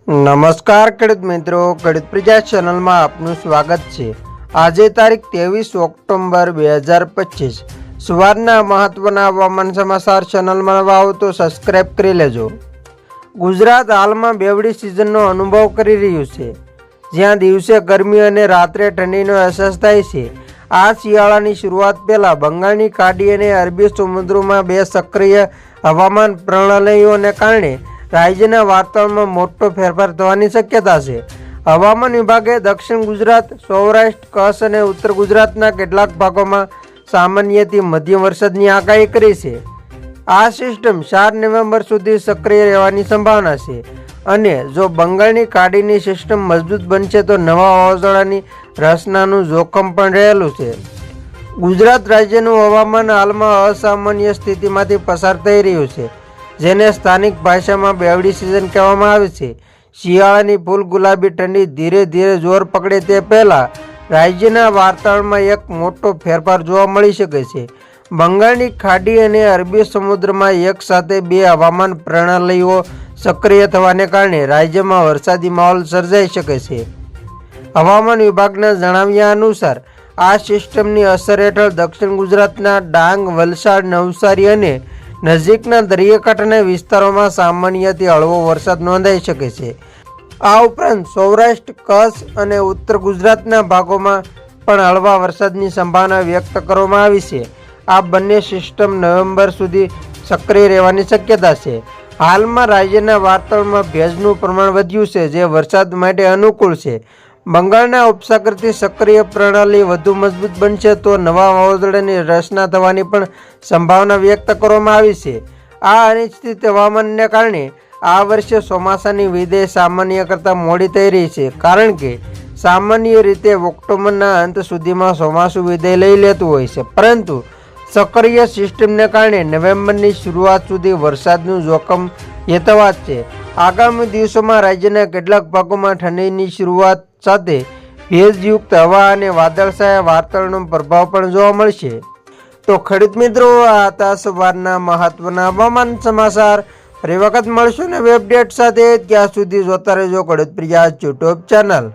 નમસ્કાર ખેડૂત મિત્રો, ખેડૂત પ્રજા ચેનલમાં આપનું સ્વાગત છે। આજે તારીખ 23 ઓક્ટોબર 2025 સવારના મહત્વના હવામાન સમાચાર ચેનલમાં નવા હો તો સબસ્ક્રાઇબ કરી લેજો। ગુજરાત હાલમાં બેવડી સિઝનનો અનુભવ કરી રહ્યું છે, જ્યાં દિવસે ગરમી અને રાત્રે ઠંડીનો અહેસાસ થાય છે। આ શિયાળાની શરૂઆત પહેલા બંગાળની ખાડી અને અરબી સમુદ્રમાં બે સક્રિય હવામાન પ્રણાલીઓને કારણે રાજ્યના વાતાવરણમાં મોટો ફેરફાર થવાની શક્યતા છે। હવામાન વિભાગે દક્ષિણ ગુજરાત, સૌરાષ્ટ્ર, કચ્છ અને ઉત્તર ગુજરાતના કેટલાક ભાગોમાં સામાન્યથી મધ્યમ વરસાદની આગાહી કરી છે। આ સિસ્ટમ 4 નવેમ્બર સુધી સક્રિય રહેવાની સંભાવના છે અને જો બંગાળની ખાડીની સિસ્ટમ મજબૂત બનશે તો નવા વાવાઝોડાની રચનાનું જોખમ પણ રહેલું છે। ગુજરાત રાજ્યનું હવામાન હાલમાં અસામાન્ય સ્થિતિમાંથી પસાર થઈ રહ્યું છે, જેને સ્થાનિક ભાષામાં બેવડી સિઝન કહેવામાં આવે છે। શિયાળાની ફૂલ ગુલાબી ઠંડી ધીરે ધીરે જોર પકડે તે પહેલાં રાજ્યના વાતાવરણમાં એક મોટો ફેરફાર જોવા મળી શકે છે। બંગાળની ખાડી અને અરબી સમુદ્રમાં એક સાથે બે હવામાન પ્રણાલીઓ સક્રિય થવાને કારણે રાજ્યમાં વરસાદી માહોલ સર્જાઈ શકે છે। હવામાન વિભાગના જણાવ્યા અનુસાર આ સિસ્ટમની અસર હેઠળ દક્ષિણ ગુજરાતના ડાંગ, વલસાડ, નવસારી અને નજીકના દરિયાકાંઠાના વિસ્તારોમાં સામાન્યથી હળવો વરસાદ નોંધાઈ શકે છે। આ ઉપરાંત સૌરાષ્ટ્ર, કચ્છ અને ઉત્તર ગુજરાતના ભાગોમાં પણ હળવા વરસાદની સંભાવના વ્યક્ત કરવામાં આવી છે। આ બંને સિસ્ટમ નવેમ્બર સુધી સક્રિય રહેવાની શક્યતા છે। હાલમાં રાજ્યના વાતાવરણમાં ભેજનું પ્રમાણ વધ્યું છે, જે વરસાદ માટે અનુકૂળ છે। બંગાળના ઉપસાગરથી સક્રિય પ્રણાલી વધુ મજબૂત બનશે તો નવા વાવાઝોડાની રચના થવાની પણ સંભાવના વ્યક્ત કરવામાં આવી છે। આ અનિશ્ચિત હવામાનને કારણે આ વર્ષે ચોમાસાની વિદાય સામાન્ય કરતાં મોડી થઈ રહી છે, કારણ કે સામાન્ય રીતે ઓક્ટોબરના અંત સુધીમાં ચોમાસું વિદાય લઈ લેતું હોય છે, પરંતુ સક્રિય સિસ્ટમને કારણે નવેમ્બરની શરૂઆત સુધી વરસાદનું જોખમ યથાવત છે। આગામી દિવસોમાં રાજ્યના કેટલાક ભાગોમાં ઠંડીની શરૂઆત સાથે ભેજયુક્ત હવા અને વાદળછાયા વાતાવરણનો પ્રભાવ પણ જોવા મળશે। તો ખેડૂત મિત્રો, આ હતા સવારના મહત્વના હવામાન સમાચાર। ફરી વખત મળશું નવી અપડેટ સાથે, ત્યાં સુધી જોતા રહેજો ખેડૂત પ્રજા યુટ્યુબ ચેનલ।